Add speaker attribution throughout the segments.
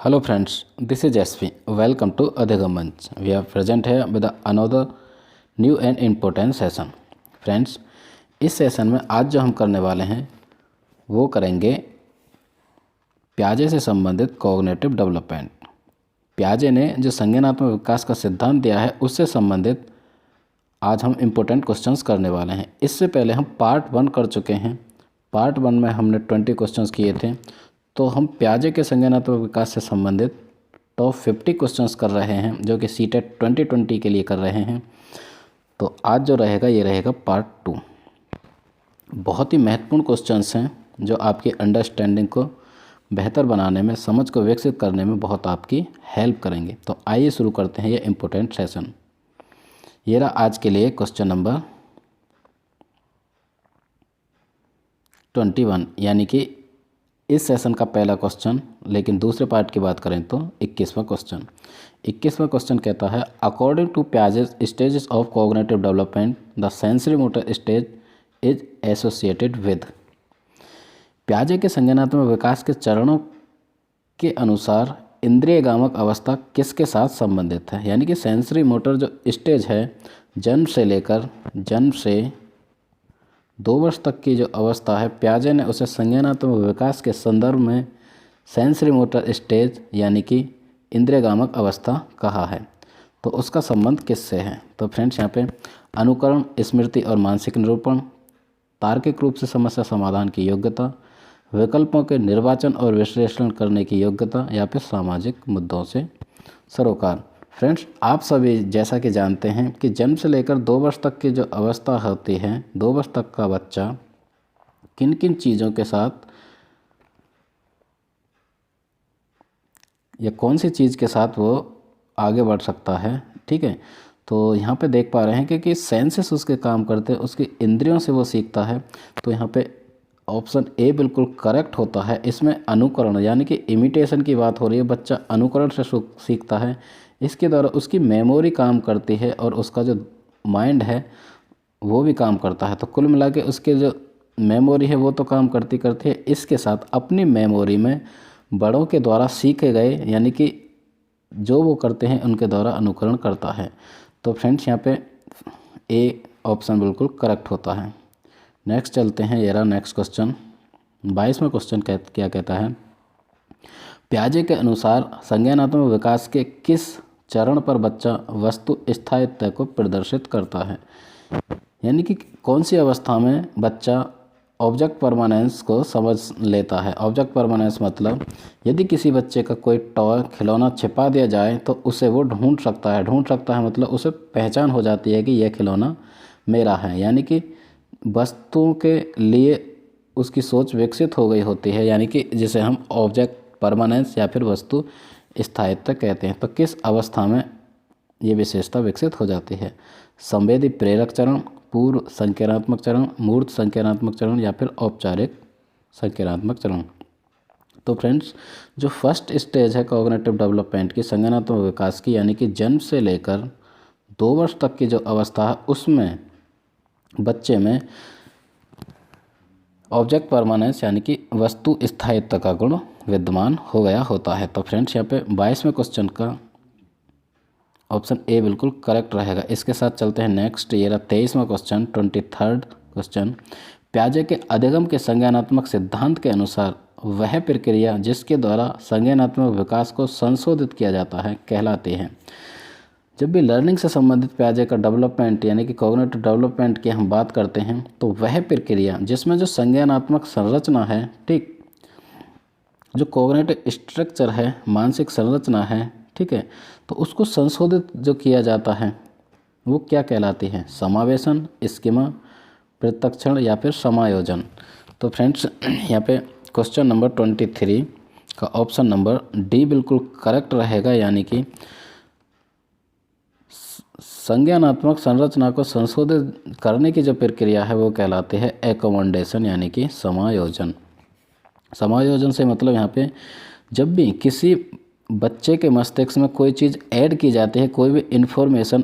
Speaker 1: Hello friends, this is SP. Welcome to Adhigam Manch. We are present here with another new and important session. Friends, इस session में आज जो हम करने वाले हैं वो करेंगे पियाजे से संबंधित कॉग्निटिव डेवलपमेंट। पियाजे ने जो संज्ञानात्मक विकास का सिद्धांत दिया है उससे संबंधित आज हम इम्पोर्टेंट क्वेश्चंस करने वाले हैं। इससे पहले हम पार्ट 1 कर चुके हैं। पार्ट 1 में हमने 20 क्वेश्चंस किए थे, तो हम पियाजे के संज्ञानात्मक विकास से संबंधित टॉप 50 क्वेश्चंस कर रहे हैं, जो कि सीटेट 2020 के लिए कर रहे हैं। तो आज जो रहेगा ये रहेगा पार्ट 2। बहुत ही महत्वपूर्ण क्वेश्चंस हैं जो आपकी अंडरस्टैंडिंग को बेहतर बनाने में, समझ को विकसित करने में बहुत आपकी हेल्प करेंगे। तो आइए शुरू करते हैं ये इम्पोर्टेंट सेशन। ये रहा आज के लिए क्वेश्चन नंबर 21, यानी कि इस सेशन का पहला क्वेश्चन। लेकिन दूसरे पार्ट की बात करें तो 21वां क्वेश्चन। 21वां क्वेश्चन कहता है, according to Piaget's stages of cognitive development the sensory motor stage is associated with. पियाजे के संज्ञानात्मक विकास के चरणों के अनुसार इंद्रियगामक अवस्था किसके साथ संबंधित है। यानी कि सेंसरी मोटर जो स्टेज है, जन्म से 2 वर्ष तक की जो अवस्था है, पियाजे ने उसे संज्ञानात्मक विकास के संदर्भ में सेंसरी मोटर स्टेज यानी कि इंद्रियगामक अवस्था कहा है। तो उसका संबंध किससे है? तो फ्रेंड्स, यहाँ पे अनुकरण, स्मृति और मानसिक निरूपण, तार्किक रूप से समस्या समाधान की योग्यता, विकल्पों के निर्वाचन और विश्लेषण करने की योग्यता, या फिर सामाजिक मुद्दों से सरोकार। फ्रेंड्स, आप सभी जैसा कि जानते हैं कि जन्म से लेकर 2 वर्ष तक की जो अवस्था होती है, 2 वर्ष तक का बच्चा किन किन चीज़ों के साथ या कौन सी चीज़ के साथ वो आगे बढ़ सकता है, ठीक है। तो यहाँ पे देख पा रहे हैं कि सेंसेस उसके काम करते हैं, उसकी इंद्रियों से वो सीखता है। तो यहाँ पे ऑप्शन ए बिल्कुल करेक्ट होता है। इसमें अनुकरण यानी कि इमिटेशन की बात हो रही है। बच्चा अनुकरण से सीखता है, इसके द्वारा उसकी मेमोरी काम करती है और उसका जो माइंड है वो भी काम करता है। तो कुल मिला के उसके जो मेमोरी है वो तो काम करती है, इसके साथ अपनी मेमोरी में बड़ों के द्वारा सीखे गए यानी कि जो वो करते हैं उनके द्वारा अनुकरण करता है। तो फ्रेंड्स, यहाँ पे ए ऑप्शन बिल्कुल करेक्ट होता है। नेक्स्ट चलते हैं। ये रहा नेक्स्ट क्वेश्चन। 22वां क्वेश्चन क्या कहता है, पियाजे के अनुसार संज्ञानात्मक विकास के किस चरण पर बच्चा वस्तु स्थायित्व को प्रदर्शित करता है। यानी कि कौन सी अवस्था में बच्चा ऑब्जेक्ट परमानेंस को समझ लेता है। ऑब्जेक्ट परमानेंस मतलब यदि किसी बच्चे का कोई टॉय खिलौना छिपा दिया जाए तो उसे वो ढूंढ सकता है मतलब उसे पहचान हो जाती है कि यह खिलौना मेरा है। यानी कि वस्तुओं के लिए उसकी सोच विकसित हो गई होती है, यानी कि जिसे हम ऑब्जेक्ट परमानेंस या फिर वस्तु स्थायित्व कहते हैं। तो किस अवस्था में ये विशेषता विकसित हो जाती है? संवेदी प्रेरक चरण, पूर्व संज्ञानात्मक चरण, मूर्त संज्ञानात्मक चरण, या फिर औपचारिक संज्ञानात्मक चरण। तो फ्रेंड्स, जो फर्स्ट स्टेज है कॉग्निटिव डेवलपमेंट की, संज्ञानात्मक विकास की, यानी कि जन्म से लेकर 2 वर्ष तक की जो अवस्था है, उसमें बच्चे में ऑब्जेक्ट परमानेंस यानी कि वस्तु स्थायित्व का गुण विद्यमान हो गया होता है। तो फ्रेंड्स, यहाँ पे 22वें क्वेश्चन का ऑप्शन ए बिल्कुल करेक्ट रहेगा। इसके साथ चलते हैं नेक्स्ट। ये रहा 23वां क्वेश्चन, 23rd क्वेश्चन। पियाजे के अधिगम के संज्ञानात्मक सिद्धांत के अनुसार वह प्रक्रिया जिसके द्वारा संज्ञानात्मक विकास को संशोधित किया जाता है कहलाती है। जब भी लर्निंग से संबंधित पियाजे का डेवलपमेंट यानी कि कॉग्निटिव डेवलपमेंट की हम बात करते हैं, तो वह प्रक्रिया जिसमें जो संज्ञानात्मक संरचना है, ठीक, जो कॉग्निटिव स्ट्रक्चर है, मानसिक संरचना है, ठीक है, तो उसको संशोधित जो किया जाता है वो क्या कहलाती है? समावेशन, स्कीमा, पृथक्करण, या फिर समायोजन। तो फ्रेंड्स, यहाँ पे क्वेश्चन नंबर 23 का ऑप्शन नंबर डी बिल्कुल करेक्ट रहेगा। यानी कि संज्ञानात्मक संरचना को संशोधित करने की जो प्रक्रिया है वो कहलाती है एकोमोडेशन यानी कि समायोजन। समायोजन से मतलब यहाँ पे जब भी किसी बच्चे के मस्तिष्क में कोई चीज़ ऐड की जाती है, कोई भी इन्फॉर्मेशन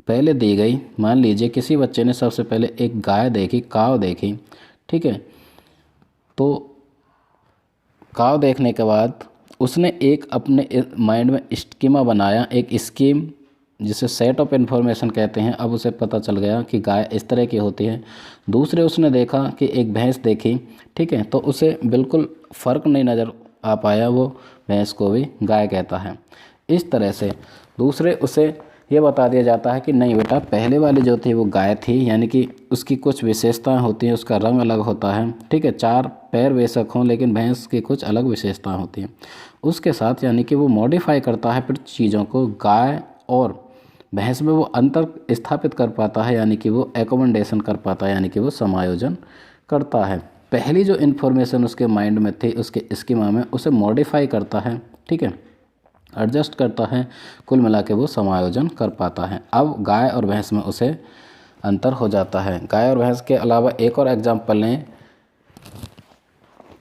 Speaker 1: पहले दी गई, मान लीजिए किसी बच्चे ने सबसे पहले एक गाय देखी, काव देखी, ठीक है, तो काव देखने के बाद उसने एक अपने माइंड में स्कीमा बनाया, एक स्कीम जिसे सेट ऑफ इन्फॉर्मेशन कहते हैं। अब उसे पता चल गया कि गाय इस तरह की होती है। दूसरे उसने देखा कि एक भैंस देखी, ठीक है, तो उसे बिल्कुल फ़र्क नहीं नज़र आ पाया, वो भैंस को भी गाय कहता है। इस तरह से दूसरे उसे ये बता दिया जाता है कि नहीं बेटा, पहले वाली जो थी वो गाय थी, यानी कि उसकी कुछ विशेषताएं होती हैं, उसका रंग अलग होता है, ठीक है, 4 पैर बेशक हों लेकिन भैंस की कुछ अलग विशेषताएं होती हैं। उसके साथ यानी कि वो मॉडिफाई करता है फिर चीज़ों को, गाय और भैंस में वो अंतर स्थापित कर पाता है, यानी कि वो एकोमोडेशन कर पाता है, यानी कि वो समायोजन करता है। पहली जो इन्फॉर्मेशन उसके माइंड में थी, उसके स्कीमा में, उसे मॉडिफाई करता है, ठीक है, एडजस्ट करता है, कुल मिला के वो समायोजन कर पाता है। अब गाय और भैंस में उसे अंतर हो जाता है। गाय और भैंस के अलावा एक और एग्जाम्पल लें,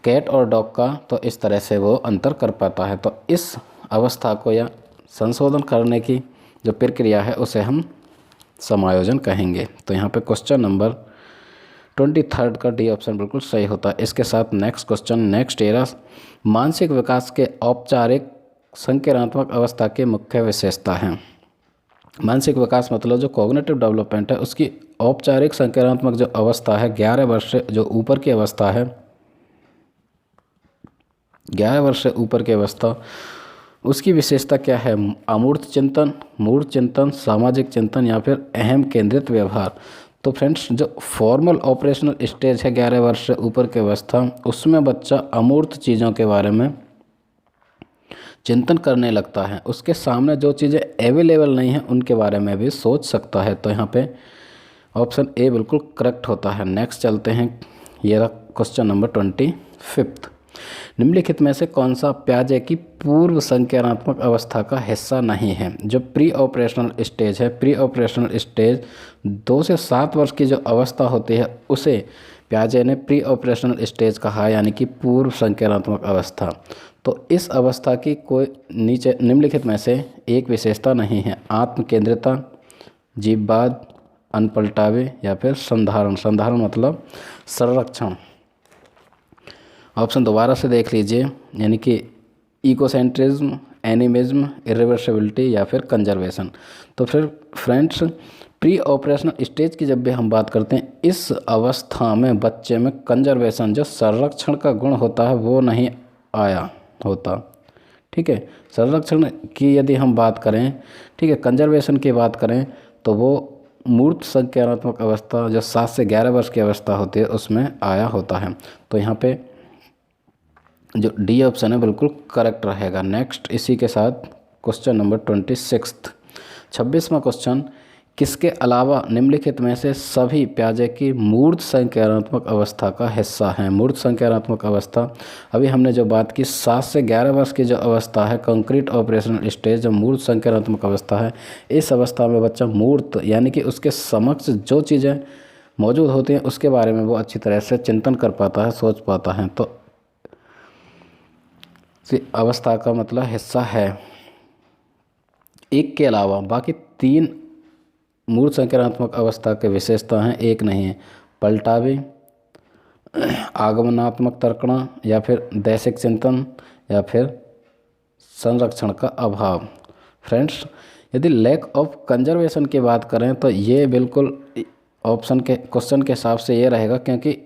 Speaker 1: कैट और डॉग का, तो इस तरह से वो अंतर कर पाता है। तो इस अवस्था को या संशोधन करने की जो प्रक्रिया है उसे हम समायोजन कहेंगे। तो यहाँ पे क्वेश्चन नंबर 23 का डी ऑप्शन बिल्कुल सही होता है। इसके साथ नेक्स्ट क्वेश्चन, नेक्स्ट एरा, मानसिक विकास के औपचारिक संज्ञानात्मक अवस्था की मुख्य विशेषता है। मानसिक विकास मतलब जो कॉग्निटिव डेवलपमेंट है, उसकी औपचारिक संज्ञानात्मक जो अवस्था है, 11 वर्ष से जो ऊपर की अवस्था है, 11 वर्ष से ऊपर की अवस्था, उसकी विशेषता क्या है? अमूर्त चिंतन, मूर्त चिंतन, सामाजिक चिंतन या फिर अहम केंद्रित व्यवहार। तो फ्रेंड्स, जो फॉर्मल ऑपरेशनल स्टेज है 11 वर्ष से ऊपर की अवस्था, उसमें बच्चा अमूर्त चीज़ों के बारे में चिंतन करने लगता है। उसके सामने जो चीज़ें अवेलेबल नहीं हैं उनके बारे में भी सोच सकता है। तो यहाँ पे ऑप्शन ए बिल्कुल करेक्ट होता है। नेक्स्ट चलते हैं, ये रहा क्वेश्चन नंबर 25। निम्नलिखित में से कौन सा प्याजे की पूर्व संज्ञानात्मक अवस्था का हिस्सा नहीं है? जो प्री ऑपरेशनल स्टेज है, प्री ऑपरेशनल स्टेज 2 से 7 वर्ष की जो अवस्था होती है उसे प्याजे ने प्री ऑपरेशनल स्टेज कहा, यानी कि पूर्व संज्ञानात्मक अवस्था। तो इस अवस्था की कोई नीचे निम्नलिखित में से एक विशेषता नहीं है: आत्म केंद्रिता, जीववाद, अनपलटावे या फिर संधारण। संधारण मतलब संरक्षण। ऑप्शन दोबारा से देख लीजिए, यानी कि इकोसेंट्रिज्म, एनिमिज्म, इरिवर्सिबिलिटी या फिर कंजर्वेशन। तो फिर फ्रेंड्स, प्री ऑपरेशनल स्टेज की जब भी हम बात करते हैं, इस अवस्था में बच्चे में कंजर्वेशन, जो संरक्षण का गुण होता है, वो नहीं आया होता, ठीक है। संरक्षण की यदि हम बात करें, ठीक है, कंजर्वेशन की बात करें, तो वो मूर्त संज्ञानात्मक अवस्था जो 7 से 11 वर्ष की अवस्था होती है उसमें आया होता है। तो यहाँ पे जो डी ऑप्शन है बिल्कुल करेक्ट रहेगा। नेक्स्ट इसी के साथ क्वेश्चन नंबर 26वां क्वेश्चन, किसके अलावा निम्नलिखित में से सभी प्याजे की मूर्त संज्ञानात्मक अवस्था का हिस्सा है? मूर्त संज्ञानात्मक अवस्था, अभी हमने जो बात की 7 से 11 वर्ष की जो अवस्था है, कंक्रीट ऑपरेशनल स्टेज, जो मूर्त संज्ञानात्मक अवस्था है, इस अवस्था में बच्चा मूर्त यानी कि उसके समक्ष जो चीज़ें मौजूद होती हैं उसके बारे में वो अच्छी तरह से चिंतन कर पाता है, सोच पाता है। तो अवस्था का मतलब हिस्सा है। एक के अलावा बाकी 3 मूर्त संज्ञानात्मक अवस्था के विशेषता हैं, एक नहीं है: पलटावे, आगमनात्मक तर्कणा या फिर दैशिक चिंतन या फिर संरक्षण का अभाव। फ्रेंड्स, यदि लैक ऑफ कंजर्वेशन की बात करें तो ये बिल्कुल ऑप्शन के क्वेश्चन के हिसाब से ये रहेगा, क्योंकि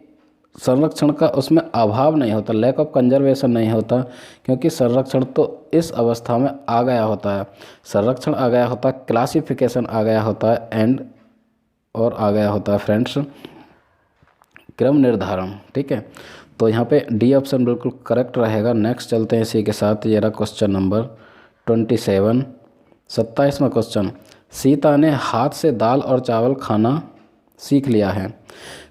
Speaker 1: संरक्षण का उसमें अभाव नहीं होता, लैक ऑफ कंजर्वेशन नहीं होता, क्योंकि संरक्षण तो इस अवस्था में आ गया होता है। संरक्षण आ गया होता है, क्लासिफिकेशन आ गया होता है, एंड और आ गया होता है फ्रेंड्स क्रम निर्धारण, ठीक है। तो यहाँ पे डी ऑप्शन बिल्कुल करेक्ट रहेगा। नेक्स्ट चलते हैं इसी के साथ, ये रहा क्वेश्चन नंबर 27वां क्वेश्चन, सीता ने हाथ से दाल और चावल खाना सीख लिया है।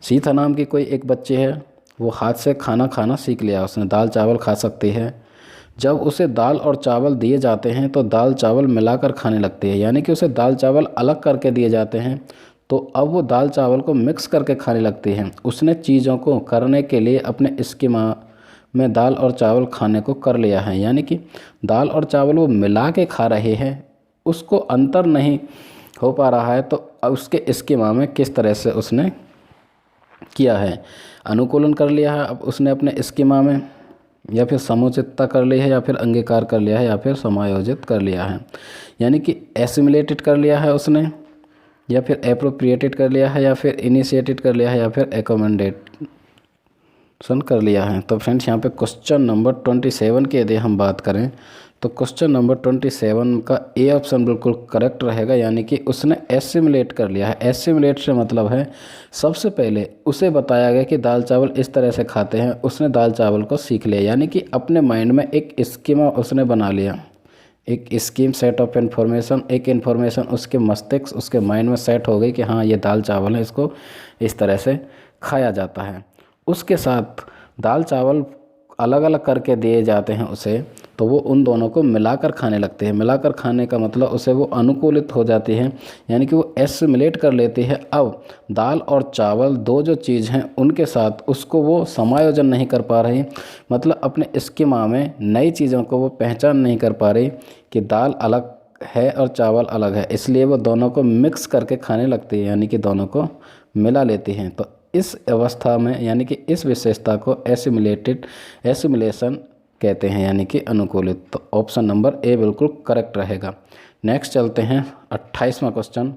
Speaker 1: सीता नाम की कोई एक बच्ची है, वो हाथ से खाना खाना सीख लिया, उसने दाल चावल खा सकती है। जब उसे दाल और चावल दिए जाते हैं तो दाल चावल मिलाकर खाने लगती है, यानी कि उसे दाल चावल अलग करके दिए जाते हैं तो अब वो दाल चावल को मिक्स करके खाने लगती है। उसने चीज़ों को करने के लिए अपने स्कीमा में दाल और चावल खाने को कर लिया है, यानी कि दाल और चावल वो मिला के खा रहे हैं, उसको अंतर नहीं हो पा रहा है। तो उसके स्कीमा में किस तरह से उसने किया है, अनुकूलन कर लिया है अब उसने अपने स्कीमा में, या फिर समुचितता कर ली है, या फिर अंगीकार कर लिया है, या फिर समायोजित कर लिया है। यानी कि एसिमुलेटेड कर लिया है उसने, या फिर एप्रोप्रिएटेड कर लिया है, या फिर इनिशिएटेड कर लिया है, या फिर एकोमेंडेशन कर लिया है। तो फ्रेंड्स यहाँ पे क्वेश्चन नंबर 27 की यदि हम बात करें तो क्वेश्चन नंबर 27 का ए ऑप्शन बिल्कुल करेक्ट रहेगा, यानी कि उसने एसिमुलेट कर लिया है। एसिमुलेट से मतलब है सबसे पहले उसे बताया गया कि दाल चावल इस तरह से खाते हैं, उसने दाल चावल को सीख लिया, यानी कि अपने माइंड में एक स्कीमा उसने बना लिया, एक स्कीम, सेट ऑफ इन्फॉर्मेशन, एक इन्फॉर्मेशन उसके मस्तिष्क, उसके माइंड में सेट हो गई कि हाँ ये दाल चावल है, इसको इस तरह से खाया जाता है। उसके साथ दाल चावल अलग अलग करके दिए जाते हैं उसे, तो वो उन दोनों को मिलाकर खाने लगते हैं। मिलाकर खाने का मतलब उसे वो अनुकूलित हो जाती है, यानी कि वो एसिमुलेट कर लेती है। अब दाल और चावल दो जो चीज़ हैं उनके साथ उसको वो समायोजन नहीं कर पा रही, मतलब अपने स्कीमा में नई चीज़ों को वो पहचान नहीं कर पा रही कि दाल अलग है और चावल अलग है, इसलिए वो दोनों को मिक्स करके खाने लगती है, यानी कि दोनों को मिला लेती हैं। तो इस अवस्था में, यानी कि इस विशेषता को एसिमुलेशन कहते हैं, यानी कि अनुकूलित। तो ऑप्शन नंबर ए बिल्कुल करेक्ट रहेगा। नेक्स्ट चलते हैं 28वां क्वेश्चन।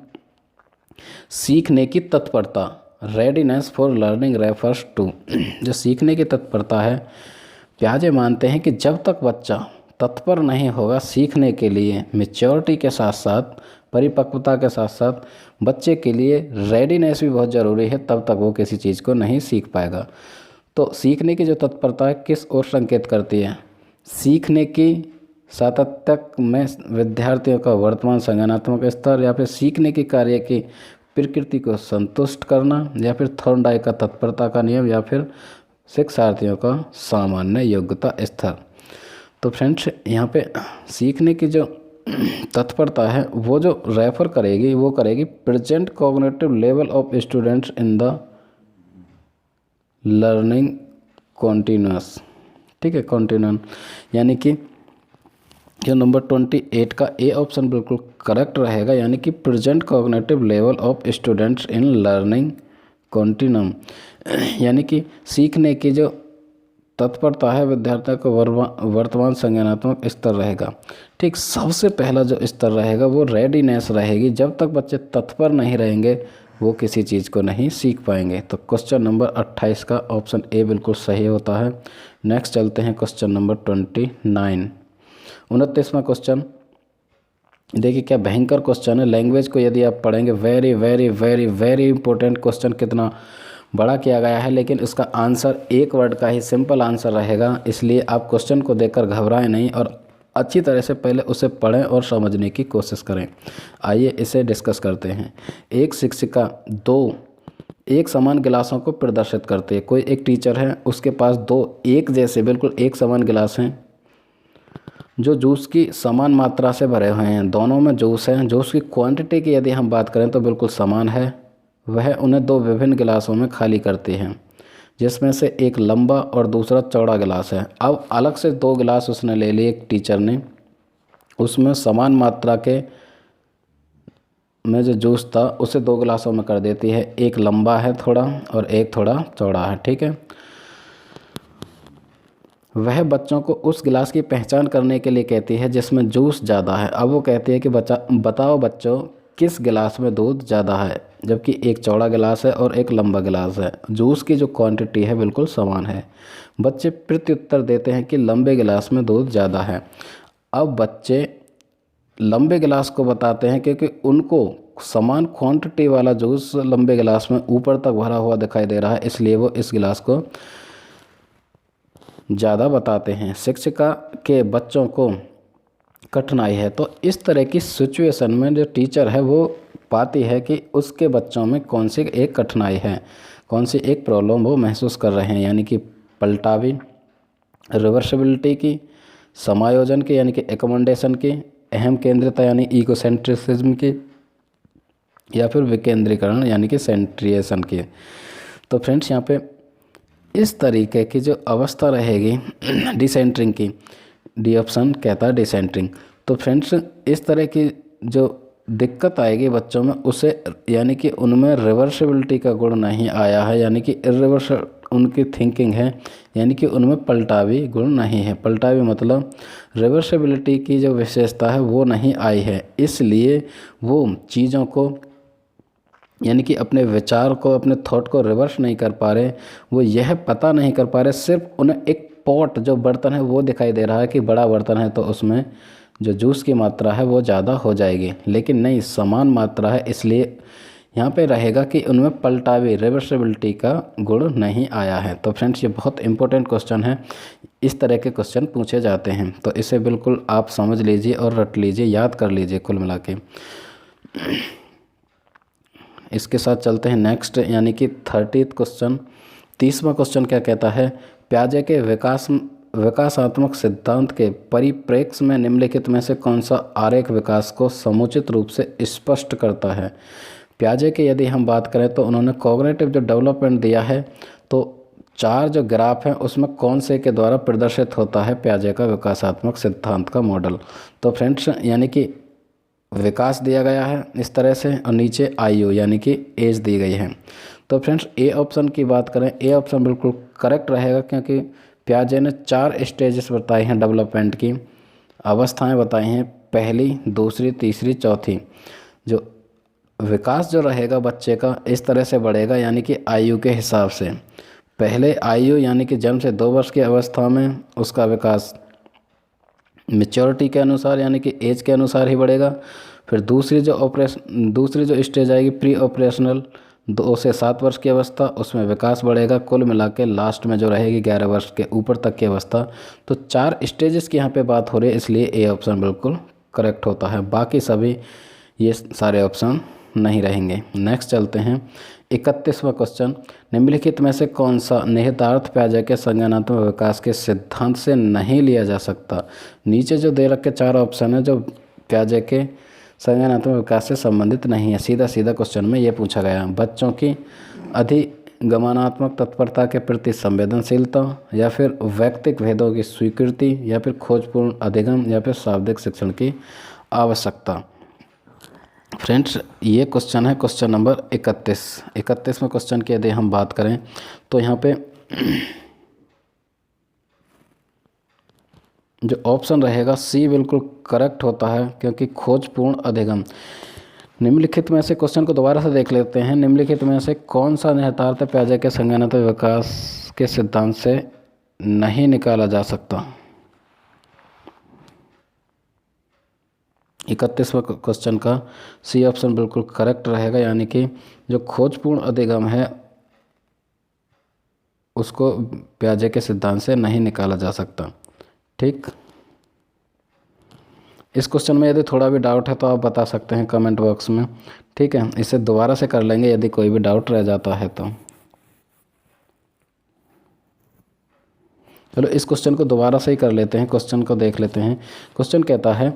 Speaker 1: सीखने की तत्परता, readiness for learning refers to. जो सीखने की तत्परता है, प्याजे मानते हैं कि जब तक बच्चा तत्पर नहीं होगा सीखने के लिए, मेच्योरिटी के साथ साथ, परिपक्वता के साथ साथ बच्चे के लिए रेडीनेस भी बहुत ज़रूरी है, तब तक वो किसी चीज़ को नहीं सीख पाएगा। तो सीखने की जो तत्परता है किस ओर संकेत करती है? सीखने की सातत्य में विद्यार्थियों का वर्तमान संज्ञानात्मक स्तर, या फिर सीखने के कार्य की प्रकृति को संतुष्ट करना, या फिर थॉर्नडाइक का तत्परता का नियम, या फिर शिक्षार्थियों का सामान्य योग्यता स्तर। तो फ्रेंड्स यहाँ पे सीखने की जो तत्परता है वो जो रेफर करेगी वो करेगी present cognitive level of students in the learning continuous. ठीक है, कॉन्टिन्यून, यानी कि जो नंबर 28 का ए ऑप्शन बिल्कुल करेक्ट रहेगा, यानी कि present cognitive level of students in learning continuum, यानी कि सीखने की जो तत्परता है विद्यार्थियों को वर्तमान संज्ञानात्मक स्तर रहेगा। ठीक, सबसे पहला जो स्तर रहेगा वो रेडीनेस रहेगी। जब तक बच्चे तत्पर नहीं रहेंगे वो किसी चीज़ को नहीं सीख पाएंगे। तो क्वेश्चन नंबर 28 का ऑप्शन ए बिल्कुल सही होता है। नेक्स्ट चलते हैं क्वेश्चन नंबर 29, 29वां क्वेश्चन। देखिए क्या भयंकर क्वेश्चन है। लैंग्वेज को यदि आप पढ़ेंगे, very very very very important question, कितना बड़ा किया गया है, लेकिन इसका आंसर एक वर्ड का ही सिंपल आंसर रहेगा, इसलिए आप क्वेश्चन को देखकर घबराएं नहीं और अच्छी तरह से पहले उसे पढ़ें और समझने की कोशिश करें। आइए इसे डिस्कस करते हैं। एक शिक्षिका दो एक समान गिलासों को प्रदर्शित करते हैं। कोई एक टीचर है, उसके पास दो एक जैसे बिल्कुल एक समान गिलास हैं जो जूस की समान मात्रा से भरे हुए हैं। दोनों में जूस है। जूस की क्वांटिटी की यदि हम बात करें तो बिल्कुल समान है। वह उन्हें दो विभिन्न गिलासों में खाली करती हैं, जिसमें से एक लंबा और दूसरा चौड़ा गिलास है। अब अलग से दो गिलास उसने ले लिए, एक टीचर ने, उसमें समान मात्रा के में जो जूस था उसे दो गिलासों में कर देती है। एक लंबा है थोड़ा और एक थोड़ा चौड़ा है। ठीक है, वह बच्चों को उस गिलास की पहचान करने के लिए कहती है जिसमें जूस ज़्यादा है। अब वो कहती है कि बताओ बच्चों किस गिलास में दूध ज़्यादा है, जबकि एक चौड़ा गिलास है और एक लंबा गिलास है। जूस की जो क्वांटिटी है बिल्कुल समान है। बच्चे प्रत्युत्तर देते हैं कि लंबे गिलास में दूध ज़्यादा है। अब बच्चे लंबे गिलास को बताते हैं क्योंकि उनको समान क्वांटिटी वाला जूस लंबे गिलास में ऊपर तक भरा हुआ दिखाई दे रहा है, इसलिए वो इस गिलास को ज़्यादा बताते हैं। शिक्षिका के बच्चों को कठिनाई है, तो इस तरह की सिचुएशन में जो टीचर है वो पाती है कि उसके बच्चों में कौन सी एक कठिनाई है, कौन सी एक प्रॉब्लम वो महसूस कर रहे हैं, यानी कि पलटावी, रिवर्सिबिलिटी की, समायोजन की यानी कि एकोमोडेशन की, अहम केंद्रिता यानी इकोसेंट्रिसिज्म की, या फिर विकेंद्रीकरण यानी कि सेंट्रिएशन की। तो फ्रेंड्स यहाँ पे इस तरीके की जो अवस्था रहेगी डिसेंटरिंग की, डी ऑप्शन कहता है डिसेंटरिंग। तो फ्रेंड्स इस तरह की जो दिक्कत आएगी बच्चों में, उसे यानी कि उनमें रिवर्सिबिलिटी का गुण नहीं आया है, यानी कि उनकी थिंकिंग है, यानी कि उनमें पलटावी गुण नहीं है। पलटावी मतलब रिवर्सिबिलिटी की जो विशेषता है वो नहीं आई है, इसलिए वो चीज़ों को यानी कि अपने विचार को, अपने थॉट को रिवर्स नहीं कर पा रहे। वो यह पता नहीं कर पा रहे, सिर्फ उन्हें एक पॉट जो बर्तन है वो दिखाई दे रहा है कि बड़ा बर्तन है तो उसमें जो जूस की मात्रा है वो ज़्यादा हो जाएगी, लेकिन नहीं, समान मात्रा है, इसलिए यहाँ पे रहेगा कि उनमें पलटावी रिवर्सिबिलिटी का गुण नहीं आया है। तो फ्रेंड्स ये बहुत इंपॉर्टेंट क्वेश्चन है, इस तरह के क्वेश्चन पूछे जाते हैं, तो इसे बिल्कुल आप समझ लीजिए और रट लीजिए, याद कर लीजिए कुल मिला के। इसके साथ चलते हैं नेक्स्ट, यानी कि 30th क्वेश्चन। 30वां क्वेश्चन क्या कहता है, प्याजे के विकासात्मक सिद्धांत के परिप्रेक्ष्य में निम्नलिखित में से कौन सा आरेख विकास को समुचित रूप से स्पष्ट करता है। प्याजे के यदि हम बात करें तो उन्होंने कॉग्निटिव जो डेवलपमेंट दिया है, तो 4 जो ग्राफ हैं उसमें कौन से के द्वारा प्रदर्शित होता है प्याजे का विकासात्मक सिद्धांत का मॉडल। तो फ्रेंड्स यानी कि विकास दिया गया है इस तरह से, और नीचे आयु यानी कि एज दी गई है। तो फ्रेंड्स ए ऑप्शन की बात करें, ए ऑप्शन बिल्कुल करेक्ट रहेगा, क्योंकि प्याजे ने 4 स्टेजेस बताई हैं डेवलपमेंट की, अवस्थाएं बताई हैं, पहली, दूसरी, तीसरी, चौथी। जो विकास जो रहेगा बच्चे का इस तरह से बढ़ेगा, यानी कि आयु के हिसाब से। पहले आयु यानी कि जन्म से 2 वर्ष की अवस्था में उसका विकास मैच्योरिटी के अनुसार यानी कि एज के अनुसार ही बढ़ेगा। फिर दूसरी जो स्टेज आएगी प्री ऑपरेशनल, 2 से 7 वर्ष की अवस्था, उसमें विकास बढ़ेगा। कुल मिला के लास्ट में जो रहेगी 11 वर्ष के ऊपर तक की अवस्था। तो 4 स्टेजेस की यहाँ पे बात हो रही है, इसलिए ए ऑप्शन बिल्कुल करेक्ट होता है, बाकी सभी ये सारे ऑप्शन नहीं रहेंगे। नेक्स्ट चलते हैं 31वां क्वेश्चन, निम्नलिखित में से कौन सा निहितार्थ प्याजे के संज्ञानात्मक विकास के सिद्धांत से नहीं लिया जा सकता। नीचे जो दे रखे 4 ऑप्शन है जो प्याजे के संज्ञानात्मक विकास से संबंधित नहीं है, सीधा सीधा क्वेश्चन में ये पूछा गया। बच्चों की अधिगमनात्मक तत्परता के प्रति संवेदनशीलता, या फिर वैयक्तिक भेदों की स्वीकृति, या फिर खोजपूर्ण अधिगम, या फिर शाब्दिक शिक्षण की आवश्यकता। फ्रेंड्स ये क्वेश्चन है क्वेश्चन नंबर 31वें क्वेश्चन की यदि हम बात करें तो यहाँ पे जो ऑप्शन रहेगा सी बिल्कुल करेक्ट होता है, क्योंकि खोजपूर्ण अधिगम। निम्नलिखित में से, क्वेश्चन को दोबारा से देख लेते हैं, निम्नलिखित में से कौन सा निहितार्थ प्याजे के संज्ञानात्मक विकास के सिद्धांत से नहीं निकाला जा सकता। 31वां क्वेश्चन का सी ऑप्शन बिल्कुल करेक्ट रहेगा, यानी कि जो खोजपूर्ण अधिगम है उसको प्याजे के सिद्धांत से नहीं निकाला जा सकता। ठीक, इस क्वेश्चन में यदि थोड़ा भी डाउट है तो आप बता सकते हैं कमेंट बॉक्स में। ठीक है, इसे दोबारा से कर लेंगे यदि कोई भी डाउट रह जाता है तो। चलो इस क्वेश्चन को दोबारा से ही कर लेते हैं, क्वेश्चन को देख लेते हैं। क्वेश्चन कहता है,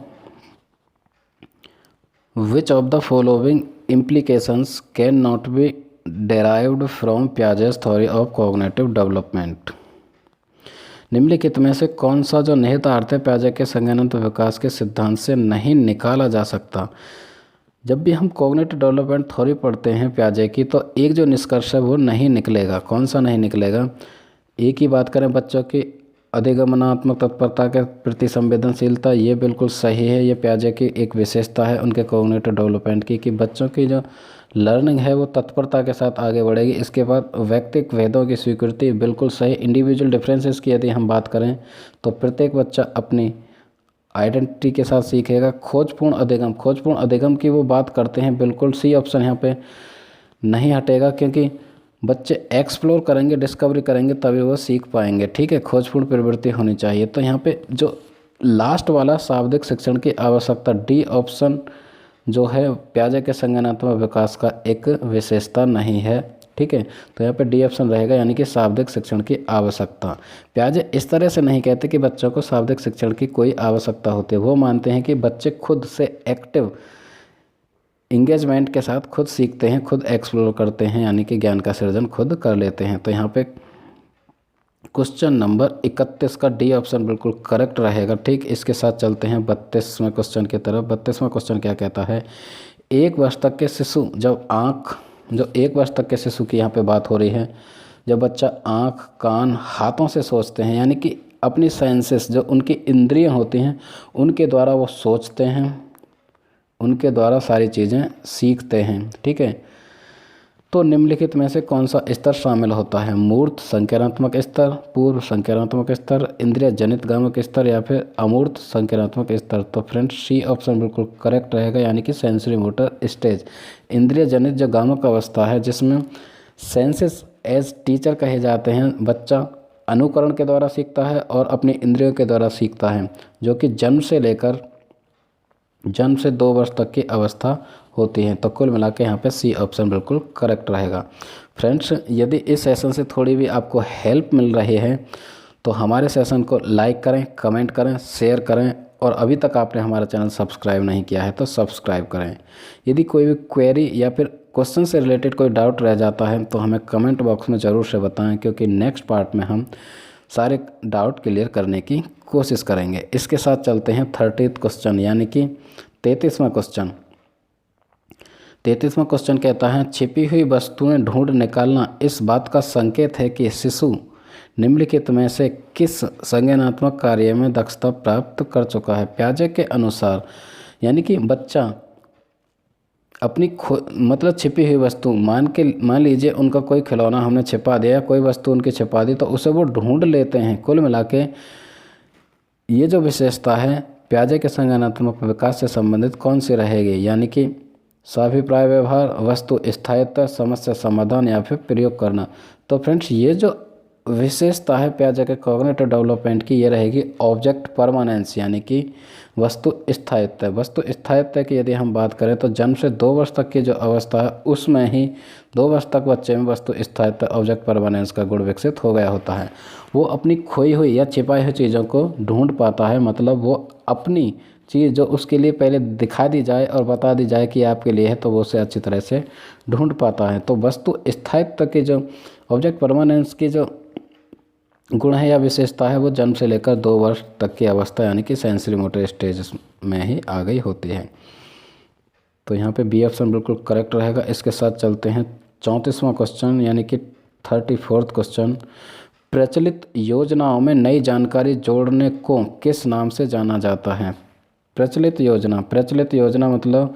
Speaker 1: Which of the following implications cannot be derived from Piaget's theory of cognitive development? निम्नलिखित में से कौन सा जो निहितार्थ है प्याजे के संज्ञानात्मक विकास के सिद्धांत से नहीं निकाला जा सकता। जब भी हम कॉग्निटिव डेवलपमेंट थ्योरी पढ़ते हैं प्याजे की, तो एक जो निष्कर्ष है वो नहीं निकलेगा। कौन सा नहीं निकलेगा? एक ही बात करें, बच्चों की अधिगमनात्मक तत्परता के प्रति संवेदनशीलता, ये बिल्कुल सही है, ये प्याजे की एक विशेषता है उनके कॉग्निटिव डेवलपमेंट की, कि बच्चों की जो लर्निंग है वो तत्परता के साथ आगे बढ़ेगी। इसके बाद वैयक्तिक भेदों की स्वीकृति, बिल्कुल सही। इंडिविजुअल डिफरेंसेस की यदि हम बात करें तो प्रत्येक बच्चा अपनी आइडेंटिटी के साथ सीखेगा। खोजपूर्ण अधिगम की वो बात करते हैं, बिल्कुल सी ऑप्शन यहाँ पे नहीं हटेगा, क्योंकि बच्चे एक्सप्लोर करेंगे, डिस्कवरी करेंगे, तभी वो सीख पाएंगे। ठीक है, खोजपूर्ण प्रवृत्ति होनी चाहिए। तो यहाँ पे जो लास्ट वाला शाब्दिक शिक्षण की आवश्यकता, डी ऑप्शन जो है प्याजे के संज्ञानात्मक विकास का एक विशेषता नहीं है। ठीक है, तो यहाँ पे डी ऑप्शन रहेगा, यानी कि शाब्दिक शिक्षण की आवश्यकता। प्याजे इस तरह से नहीं कहते कि बच्चों को शाब्दिक शिक्षण की कोई आवश्यकता होती है, वो मानते हैं कि बच्चे खुद से एक्टिव इंगेजमेंट के साथ खुद सीखते हैं, खुद एक्सप्लोर करते हैं, यानी कि ज्ञान का सृजन खुद कर लेते हैं। तो यहाँ पे क्वेश्चन नंबर 31 का डी ऑप्शन बिल्कुल करेक्ट रहेगा। ठीक, इसके साथ चलते हैं 32वें क्वेश्चन की तरफ। 32वां क्वेश्चन क्या कहता है, 1 वर्ष तक के शिशु जो 1 वर्ष तक के शिशु की यहाँ पे बात हो रही है, जब बच्चा आँख, कान, हाथों से सोचते हैं, यानी कि अपनी सेंसेस जो उनकी इंद्रियां होती हैं उनके द्वारा वो सोचते हैं, उनके द्वारा सारी चीज़ें सीखते हैं। ठीक है, तो निम्नलिखित में से कौन सा स्तर शामिल होता है? मूर्त संज्ञानात्मक स्तर, पूर्व संज्ञानात्मक स्तर, इंद्रिय जनित गामक स्तर या फिर अमूर्त संज्ञानात्मक स्तर। तो फ्रेंड्स सी ऑप्शन बिल्कुल करेक्ट रहेगा, यानी कि सेंसरी मोटर स्टेज। इंद्रिय जनित जो गामक अवस्था है जिसमें सेंसेस एज टीचर कहे जाते हैं, बच्चा अनुकरण के द्वारा सीखता है और अपनी इंद्रियों के द्वारा सीखता है, जो कि जन्म से 2 वर्ष तक की अवस्था होती है। तो कुल मिला के यहाँ पे सी ऑप्शन बिल्कुल करेक्ट रहेगा। फ्रेंड्स यदि इस सेशन से थोड़ी भी आपको हेल्प मिल रही है तो हमारे सेशन को लाइक करें, कमेंट करें, शेयर करें, और अभी तक आपने हमारा चैनल सब्सक्राइब नहीं किया है तो सब्सक्राइब करें। यदि कोई भी क्वेरी या फिर क्वेश्चन से रिलेटेड कोई डाउट रह जाता है तो हमें कमेंट बॉक्स में ज़रूर से बताएं, क्योंकि नेक्स्ट पार्ट में हम सारे डाउट क्लियर करने की कोशिश करेंगे। इसके साथ चलते हैं 30th क्वेश्चन, यानी कि 33वां क्वेश्चन। 33वां क्वेश्चन कहता है, छिपी हुई वस्तुएं ढूंढ निकालना इस बात का संकेत है कि शिशु निम्नलिखित में से किस संज्ञानात्मक कार्य में दक्षता प्राप्त कर चुका है? प्याजे के अनुसार, यानी कि बच्चा अपनी मतलब छिपी हुई वस्तु, मान लीजिए उनका कोई खिलौना हमने छिपा दिया, कोई वस्तु उनकी छिपा दी, तो उसे वो ढूंढ लेते हैं। कुल मिला के ये जो विशेषता है प्याजे के संज्ञानात्मक विकास से संबंधित कौन सी रहेगी? यानी कि स्वाभिप्राय व्यवहार, वस्तु स्थायित्व, समस्या समाधान या फिर प्रयोग करना। तो फ्रेंड्स ये जो विशेषता है प्याजे के कॉग्निटिव डेवलपमेंट की, ये रहेगी ऑब्जेक्ट परमानेंस, यानी कि वस्तु स्थायित्व। वस्तु स्थायित्व की यदि हम बात करें तो जन्म से 2 वर्ष तक की जो अवस्था है उसमें ही 2 वर्ष तक बच्चे में वस्तु स्थायित्व, ऑब्जेक्ट परमानेंस का गुण विकसित हो गया होता है। वो अपनी खोई हुई या छिपाई हुई चीज़ों को ढूंढ पाता है, मतलब वो अपनी चीज़ जो उसके लिए पहले दिखा दी जाए और बता दी जाए कि आपके लिए है तो वो उसे अच्छी तरह से ढूंढ पाता है। तो वस्तु स्थायित्व की जो ऑब्जेक्ट परमानेंस की जो गुण है या विशेषता है वो जन्म से लेकर 2 वर्ष तक की अवस्था, यानी कि सेंसरी मोटर स्टेज में ही आ गई होती है। तो यहाँ पे बी ऑप्शन बिल्कुल करेक्ट रहेगा। इसके साथ चलते हैं 34वां क्वेश्चन, यानी कि 34th क्वेश्चन। प्रचलित योजनाओं में नई जानकारी जोड़ने को किस नाम से जाना जाता है? प्रचलित योजना मतलब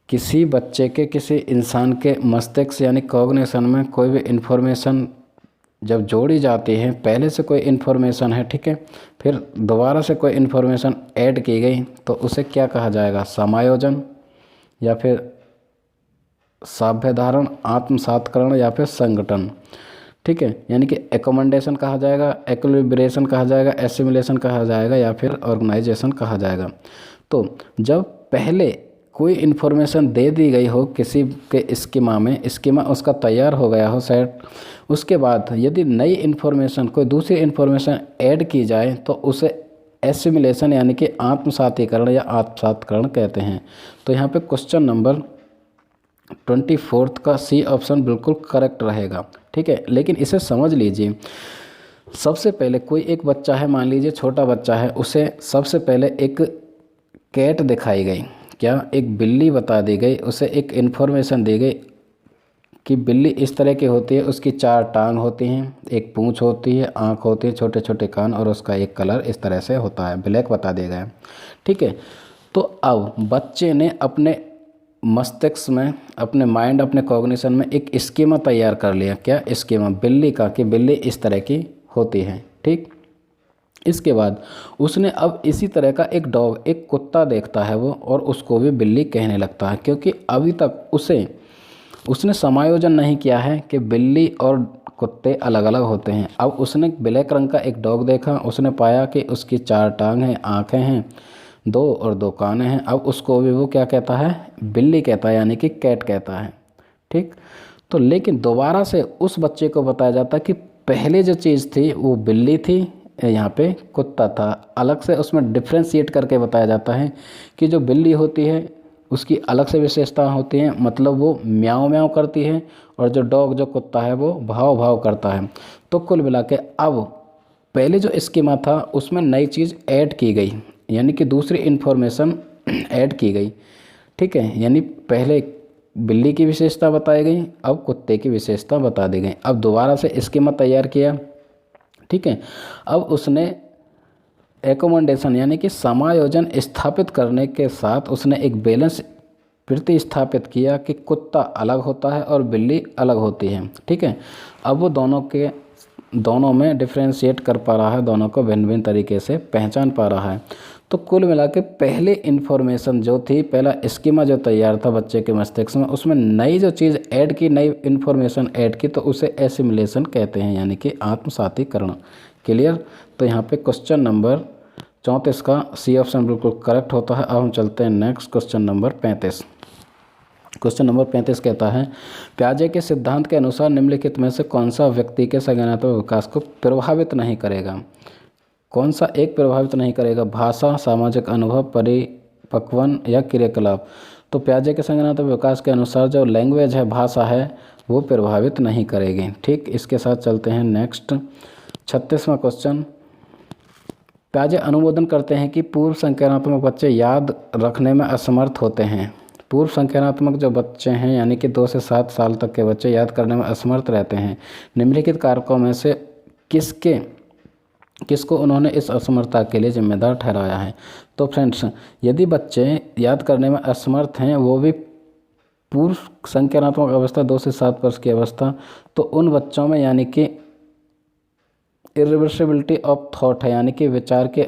Speaker 1: किसी बच्चे के, किसी इंसान के मस्तिष्क यानी कॉग्निशन में कोई भी इन्फॉर्मेशन जब जोड़ी जाती है, पहले से कोई इन्फॉर्मेशन है, ठीक है, फिर दोबारा से कोई इन्फॉर्मेशन ऐड की गई तो उसे क्या कहा जाएगा? समायोजन या फिर साभ्यधारण, आत्मसात्करण या फिर संगठन। ठीक है, यानी कि एकोमोडेशन कहा जाएगा, एक्विलिब्रेशन कहा जाएगा, एसिमिलेशन कहा जाएगा या फिर ऑर्गेनाइजेशन कहा जाएगा। तो जब पहले कोई इन्फॉर्मेशन दे दी गई हो किसी के स्कीमा उसका तैयार हो गया हो सेट, उसके बाद यदि नई इन्फॉर्मेशन, कोई दूसरी इन्फॉर्मेशन ऐड की जाए तो उसे एसिमिलेशन यानी कि आत्मसातीकरण या आत्मसात्करण कहते हैं। तो यहाँ पे क्वेश्चन नंबर 24 का सी ऑप्शन बिल्कुल करेक्ट रहेगा। ठीक है, लेकिन इसे समझ लीजिए, सबसे पहले कोई एक बच्चा है, मान लीजिए छोटा बच्चा है, उसे सबसे पहले एक कैट दिखाई गई, क्या एक बिल्ली बता दी गई, उसे एक इन्फॉर्मेशन दी गई कि बिल्ली इस तरह की होती है, उसकी 4 टांग होती हैं, एक पूंछ होती है, आँख होती है, छोटे छोटे कान, और उसका एक कलर इस तरह से होता है, ब्लैक बता दिया गया है। ठीक है, तो अब बच्चे ने अपने मस्तिष्क में, अपने माइंड, अपने कॉग्निशन में एक स्कीमा तैयार कर लिया। क्या स्कीमा? बिल्ली का, कि बिल्ली इस तरह की होती है। ठीक, इसके बाद उसने अब इसी तरह का एक डॉग, एक कुत्ता देखता है वो, और उसको भी बिल्ली कहने लगता है, क्योंकि अभी तक उसने समायोजन नहीं किया है कि बिल्ली और कुत्ते अलग अलग होते हैं। अब उसने ब्लैक रंग का एक डॉग देखा, उसने पाया कि उसकी 4 टांग हैं, आँखें हैं 2 और 2 कान हैं। अब उसको भी वो क्या कहता है? बिल्ली कहता है, यानी कि कैट कहता है। ठीक, तो लेकिन दोबारा से उस बच्चे को बताया जाता है कि पहले जो चीज़ थी वो बिल्ली थी, यहाँ पे कुत्ता था। अलग से उसमें डिफ्रेंशिएट करके बताया जाता है कि जो बिल्ली होती है उसकी अलग से विशेषता होती हैं, मतलब वो म्याऊं म्याऊं करती है, और जो डॉग, जो कुत्ता है, वो भाव भाव करता है। तो कुल मिला के अब पहले जो स्कीमा था उसमें नई चीज़ ऐड की गई, यानी कि दूसरी इन्फॉर्मेशन ऐड की गई। ठीक है, यानी पहले बिल्ली की विशेषता बताई गई, अब कुत्ते की विशेषता बता दी गई। अब दोबारा से स्कीमा तैयार किया, ठीक है। अब उसने एकोमोडेशन यानी कि समायोजन स्थापित करने के साथ उसने एक बैलेंस प्रतिस्थापित किया कि कुत्ता अलग होता है और बिल्ली अलग होती है, ठीक है। अब वो दोनों में डिफ्रेंशिएट कर पा रहा है, दोनों को भिन्न भिन्न तरीके से पहचान पा रहा है। तो कुल मिला के पहले इन्फॉर्मेशन जो थी, पहला स्कीमा जो तैयार था बच्चे के मस्तिष्क में, उसमें नई जो चीज़ ऐड की, नई इन्फॉर्मेशन ऐड की, तो उसे एसिमुलेशन कहते हैं, यानी कि आत्मसातीकरण। क्लियर। तो यहाँ पे क्वेश्चन नंबर 34 का सी ऑप्शन बिल्कुल करेक्ट होता है। अब हम चलते हैं next question number 35। Question number 35 कहता है, प्याजे के सिद्धांत के अनुसार निम्नलिखित में से कौन सा व्यक्ति के संज्ञानात्मक विकास को प्रभावित नहीं करेगा? कौन सा एक प्रभावित नहीं करेगा? भाषा, सामाजिक अनुभव, परिपक्वन या क्रियाकलाप? तो प्याजे के संज्ञानात्मक विकास के अनुसार जो लैंग्वेज है, भाषा है, वो प्रभावित नहीं करेगी। ठीक, इसके साथ चलते हैं नेक्स्ट 36वां क्वेश्चन। प्याजे अनुमोदन करते हैं कि पूर्व संज्ञानात्मक बच्चे याद रखने में असमर्थ होते हैं। पूर्व संज्ञानात्मक जो बच्चे हैं यानी कि 2 से 7 साल तक के बच्चे याद करने में असमर्थ रहते हैं। निम्नलिखित कारकों में से किसको उन्होंने इस असमर्थता के लिए जिम्मेदार ठहराया है? तो फ्रेंड्स, यदि बच्चे याद करने में असमर्थ हैं, वो भी पूर्व संज्ञानात्मक अवस्था 2 से 7 वर्ष की अवस्था, तो उन बच्चों में यानी कि इरिवर्सिबिलिटी ऑफ थॉट है, यानी कि विचार के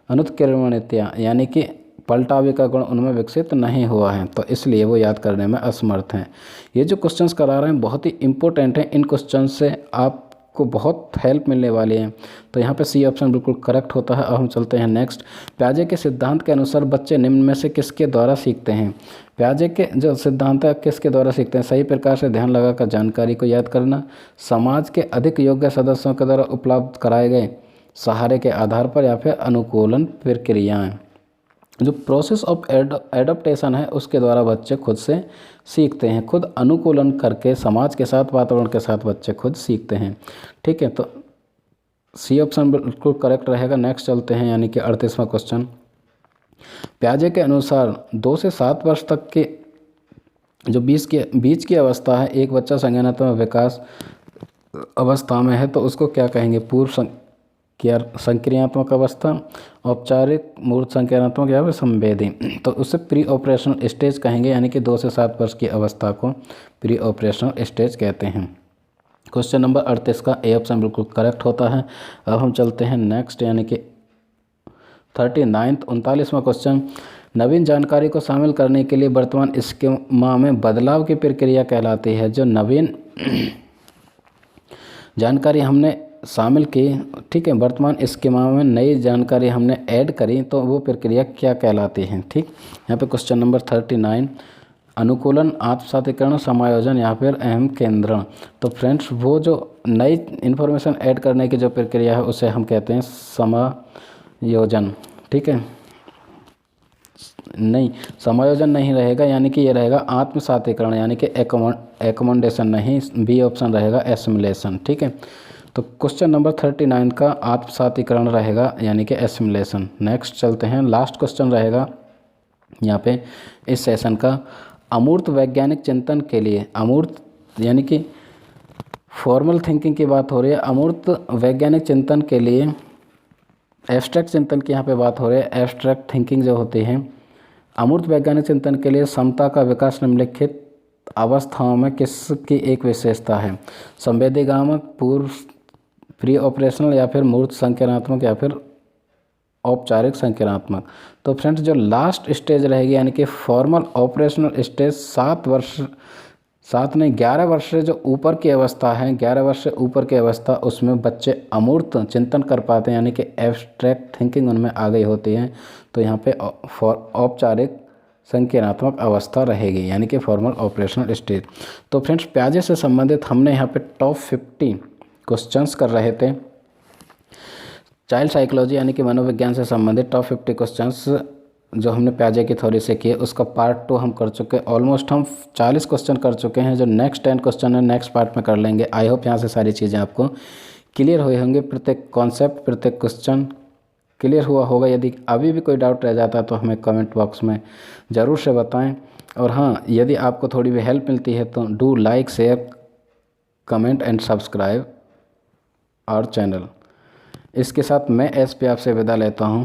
Speaker 1: अनुत्क्रमणीयता यानी कि पलटावे का गुण उनमें विकसित नहीं हुआ है, तो इसलिए वो याद करने में असमर्थ हैं। ये जो क्वेश्चंस करा रहे हैं बहुत ही इंपॉर्टेंट हैं, इन क्वेश्चन से आपको बहुत हेल्प मिलने वाली है। तो यहाँ पे सी ऑप्शन बिल्कुल करेक्ट होता है। अब हम चलते हैं नेक्स्ट। प्याजे के सिद्धांत के अनुसार बच्चे निम्न में से किसके द्वारा सीखते हैं? प्याजे के जो सिद्धांत है किसके द्वारा सीखते हैं? सही प्रकार से ध्यान लगाकर जानकारी को याद करना, समाज के अधिक योग्य सदस्यों के द्वारा उपलब्ध कराए गए सहारे के आधार पर, या फिर अनुकूलन प्रक्रियाएं। जो प्रोसेस ऑफ एडप्टेशन है उसके द्वारा बच्चे खुद से सीखते हैं, खुद अनुकूलन करके समाज के साथ, वातावरण के साथ बच्चे खुद सीखते हैं। ठीक है, तो सी ऑप्शन बिल्कुल करेक्ट रहेगा। नेक्स्ट चलते हैं यानी कि 38वां क्वेश्चन। प्याजे के अनुसार 2 से 7 वर्ष तक के जो बीच की अवस्था है, एक बच्चा संज्ञानात्मक विकास अवस्था में है, तो उसको क्या कहेंगे? पूर्व संक्रियात्मक अवस्था, औपचारिक, मूर्त संज्ञानात्मक या फिर संवेदी। तो उसे प्री ऑपरेशनल स्टेज कहेंगे, यानी कि 2 से 7 वर्ष की अवस्था को प्री ऑपरेशनल स्टेज कहते हैं। क्वेश्चन नंबर 38 का ए ऑप्शन बिल्कुल करेक्ट होता है। अब हम चलते हैं नेक्स्ट यानी कि 39वां क्वेश्चन। नवीन जानकारी को शामिल करने के लिए वर्तमान स्कीमा में बदलाव की प्रक्रिया कहलाती है। जो नवीन जानकारी हमने शामिल की, ठीक है, वर्तमान स्कीमा में नई जानकारी हमने ऐड करी, तो वो प्रक्रिया क्या कहलाती है? ठीक, यहाँ पे क्वेश्चन नंबर 39, अनुकूलन, आत्मसातीकरण, समायोजन या फिर अहम केंद्रण। तो फ्रेंड्स, वो जो नई इन्फॉर्मेशन ऐड करने की जो प्रक्रिया है उसे हम कहते हैं समायोजन। ठीक है, नहीं, समायोजन नहीं रहेगा, यानी कि ये रहेगा आत्मसातीकरण, यानी कि एकोमोडेशन नहीं, बी ऑप्शन रहेगा एसिमुलेशन। ठीक है, तो क्वेश्चन नंबर 39 का आत्मसातीकरण रहेगा, यानी कि एसिमुलेशन। नेक्स्ट चलते हैं, लास्ट क्वेश्चन रहेगा यहाँ पे इस सेशन का। अमूर्त वैज्ञानिक चिंतन के लिए, अमूर्त यानी कि फॉर्मल थिंकिंग की बात हो रही है, अमूर्त वैज्ञानिक चिंतन के लिए एब्स्ट्रैक्ट चिंतन की यहाँ पे बात हो रही है। एब्स्ट्रैक्ट थिंकिंग जो होती है, अमूर्त वैज्ञानिक चिंतन के लिए समता का विकास निम्नलिखित अवस्थाओं में किसकी एक विशेषता है? संवेदीगामक, पूर्व प्री ऑपरेशनल या फिर मूर्त संज्ञानात्मक या फिर औपचारिक संज्ञानात्मक। तो फ्रेंड्स, जो लास्ट स्टेज रहेगी यानी कि फॉर्मल ऑपरेशनल स्टेज 11 वर्ष से जो ऊपर की अवस्था है, 11 वर्ष से ऊपर की अवस्था, उसमें बच्चे अमूर्त चिंतन कर पाते हैं, यानी कि एब्स्ट्रैक्ट थिंकिंग उनमें आ गई होती है। तो यहाँ पे औपचारिक संज्ञानात्मक अवस्था रहेगी, यानी कि फॉर्मल ऑपरेशनल स्टेज। तो फ्रेंड्स, प्याजे से संबंधित हमने यहाँ पे टॉप 50 क्वेश्चंस कर रहे थे। चाइल्ड साइकोलॉजी यानी कि मनोविज्ञान से संबंधित टॉप 50 क्वेश्चंस जो हमने प्याजे की थ्योरी से किए, उसका पार्ट 2 हम कर चुके हैं। ऑलमोस्ट हम 40 क्वेश्चन कर चुके हैं। जो नेक्स्ट 10 क्वेश्चन है नेक्स्ट पार्ट में कर लेंगे। आई होप यहाँ से सारी चीज़ें आपको क्लियर हुई होंगी, प्रत्येक कॉन्सेप्ट, प्रत्येक क्वेश्चन क्लियर हुआ होगा। यदि अभी भी कोई डाउट रह जाता है तो हमें कमेंट बॉक्स में ज़रूर से बताएं। और हाँ, यदि आपको थोड़ी भी हेल्प मिलती है तो do like, share, comment and subscribe our channel. इसके साथ मैं एस पे आपसे विदा लेता हूँ।